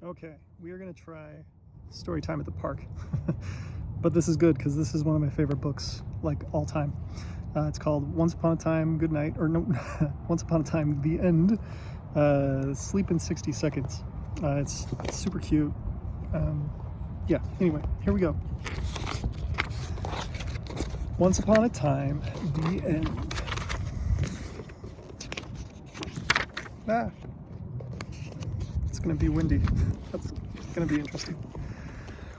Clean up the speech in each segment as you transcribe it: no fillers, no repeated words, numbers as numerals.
Okay, we are going to try story time at the park. But this is good because this is one of my favorite books, like all time. It's called Once Upon a Time, Good Night, or no, Once Upon a Time, The End. Sleep in 60 Seconds. It's super cute. Yeah, anyway, here we go. Once Upon a Time, The End. Ah, it's gonna be windy. That's gonna be interesting.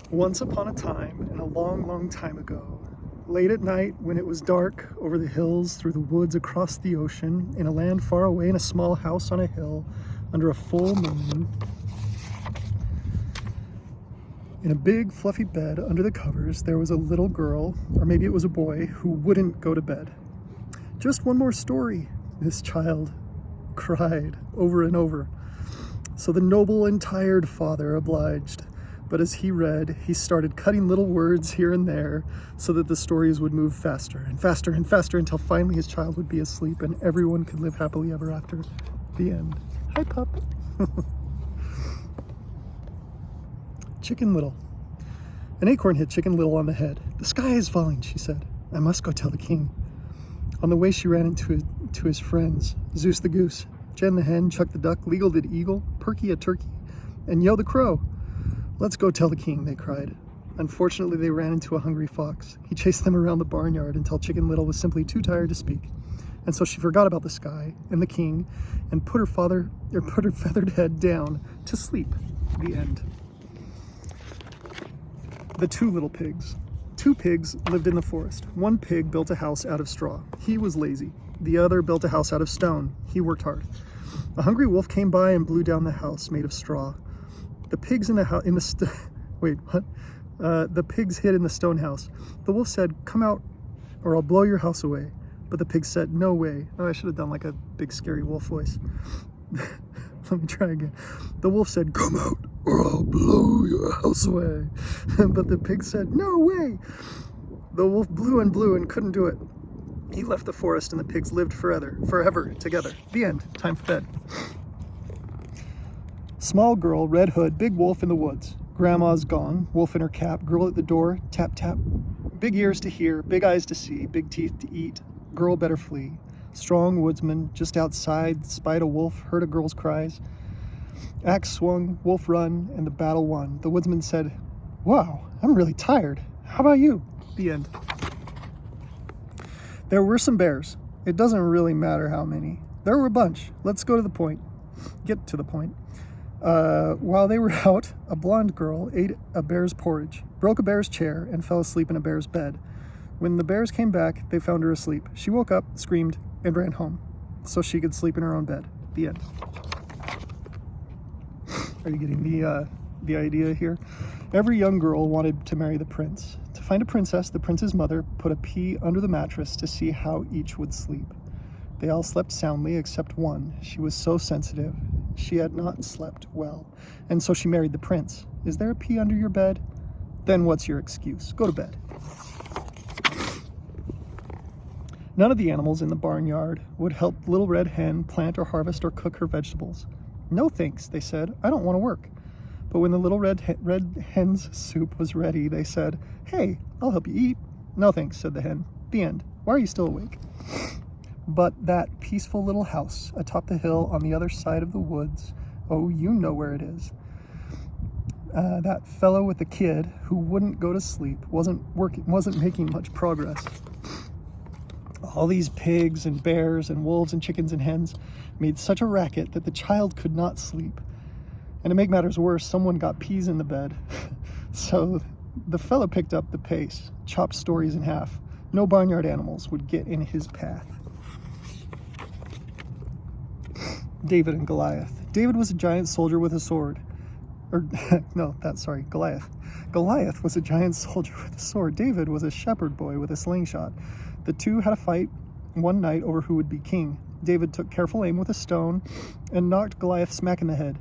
Once upon a time, and a long, long time ago, late at night when it was dark, over the hills, through the woods, across the ocean, in a land far away, in a small house on a hill, under a full moon, in a big fluffy bed under the covers, there was a little girl, or maybe it was a boy, who wouldn't go to bed. Just one more story, this child cried over and over. So the noble and tired father obliged. But as he read, he started cutting little words here and there so that the stories would move faster and faster and faster until finally his child would be asleep and everyone could live happily ever after. The end. Hi, pup. Chicken Little. An acorn hit Chicken Little on the head. "The sky is falling," she said. "I must go tell the king." On the way, she ran into his friends, Zeus the goose, Jen the hen, Chuck the duck, Legal the eagle, Perky a turkey, and Yo the crow. "Let's go tell the king," they cried. Unfortunately, they ran into a hungry fox. He chased them around the barnyard until Chicken Little was simply too tired to speak. And so she forgot about the sky and the king and put her feathered head down to sleep. The end. The Two Little Pigs. Two pigs lived in the forest. One pig built a house out of straw. He was lazy. The other built a house out of stone. He worked hard. A hungry wolf came by and blew down the house made of straw. The pigs The pigs hid in the stone house. The wolf said, "Come out or I'll blow your house away." But the pigs said, "No way." Oh, I should have done like a big scary wolf voice. Let me try again. The wolf said, "Come out or I'll blow your house away." But the pig said, "No way." The wolf blew and couldn't do it. He left the forest and the pigs lived forever together. The end. Time for bed. Small girl, red hood, big wolf in the woods. Grandma's gone, wolf in her cap, girl at the door, tap tap. Big ears to hear, big eyes to see, big teeth to eat. Girl better flee. Strong woodsman, just outside, spied a wolf, heard a girl's cries. Axe swung, wolf run, and the battle won. The woodsman said, "Wow, I'm really tired. How about you?" The end. There were some bears. It doesn't really matter how many. There were a bunch. Let's go to the point. Get to the point. While they were out, a blonde girl ate a bear's porridge, broke a bear's chair, and fell asleep in a bear's bed. When the bears came back, they found her asleep. She woke up, screamed, and ran home so she could sleep in her own bed. The end. Are you getting the idea here? Every young girl wanted to marry the prince. To find a princess, the prince's mother put a pea under the mattress to see how each would sleep. They all slept soundly except one. She was so sensitive. She had not slept well, and so she married the prince. Is there a pea under your bed? Then what's your excuse? Go to bed. None of the animals in the barnyard would help Little Red Hen plant or harvest or cook her vegetables. "No thanks," they said. "I don't want to work." But when the Little Red Hen's soup was ready, they said, "Hey, I'll help you eat." "No thanks," said the hen. The end. Why are you still awake? But that peaceful little house atop the hill on the other side of the woods, oh, you know where it is. That fellow with the kid who wouldn't go to sleep wasn't making much progress. All these pigs and bears and wolves and chickens and hens made such a racket that the child could not sleep. And to make matters worse, someone got peas in the bed. So the fellow picked up the pace, chopped stories in half. No barnyard animals would get in his path. David and Goliath. David was a giant soldier with a sword. Goliath. Goliath was a giant soldier with a sword. David was a shepherd boy with a slingshot. The two had a fight one night over who would be king. David took careful aim with a stone and knocked Goliath smack in the head.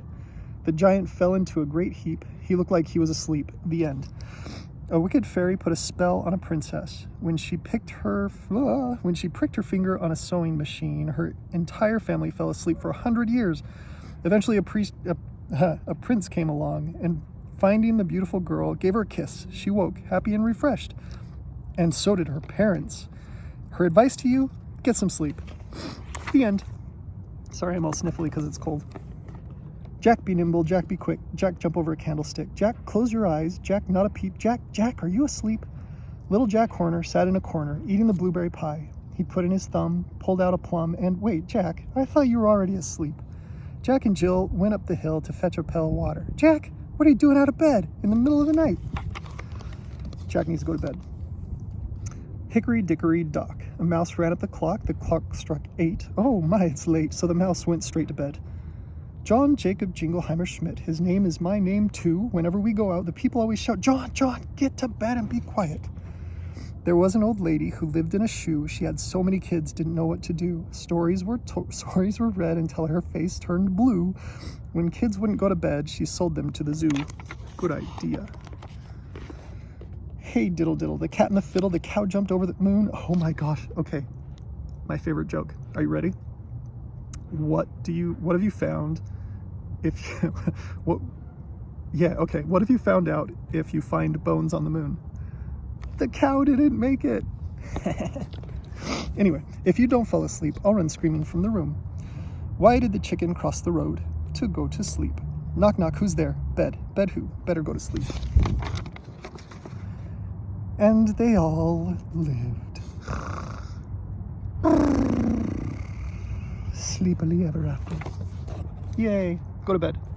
The giant fell into a great heap. He looked like he was asleep. The end. A wicked fairy put a spell on a princess. When she pricked her finger on a sewing machine, her entire family fell asleep for 100 years. Eventually, a A prince came along and, finding the beautiful girl, gave her a kiss. She woke, happy and refreshed. And so did her parents. Her advice to you, get some sleep. The end. Sorry, I'm all sniffly because it's cold. Jack, be nimble. Jack, be quick. Jack, jump over a candlestick. Jack, close your eyes. Jack, not a peep. Jack, are you asleep? Little Jack Horner sat in a corner, eating the blueberry pie. He put in his thumb, pulled out a plum, and wait, Jack, I thought you were already asleep. Jack and Jill went up the hill to fetch a pail of water. Jack, what are you doing out of bed in the middle of the night? Jack needs to go to bed. Hickory dickory dock. A mouse ran up the clock. The clock struck 8. Oh my, it's late. So the mouse went straight to bed. John Jacob Jingleheimer Schmidt. His name is my name too. Whenever we go out, the people always shout, John, get to bed and be quiet. There was an old lady who lived in a shoe. She had so many kids, didn't know what to do. Stories were read until her face turned blue. When kids wouldn't go to bed, she sold them to the zoo. Good idea. Hey, diddle diddle, the cat and the fiddle, the cow jumped over the moon. Oh my gosh. Okay, my favorite joke. Are you ready? What have you found if you, what have you found out if you find bones on the moon? The cow didn't make it. Anyway, if you don't fall asleep, I'll run screaming from the room. Why did the chicken cross the road? To go to sleep. Knock knock, who's there? Bed who? Better go to sleep. And they all lived sleepily ever after. Yay. Go to bed.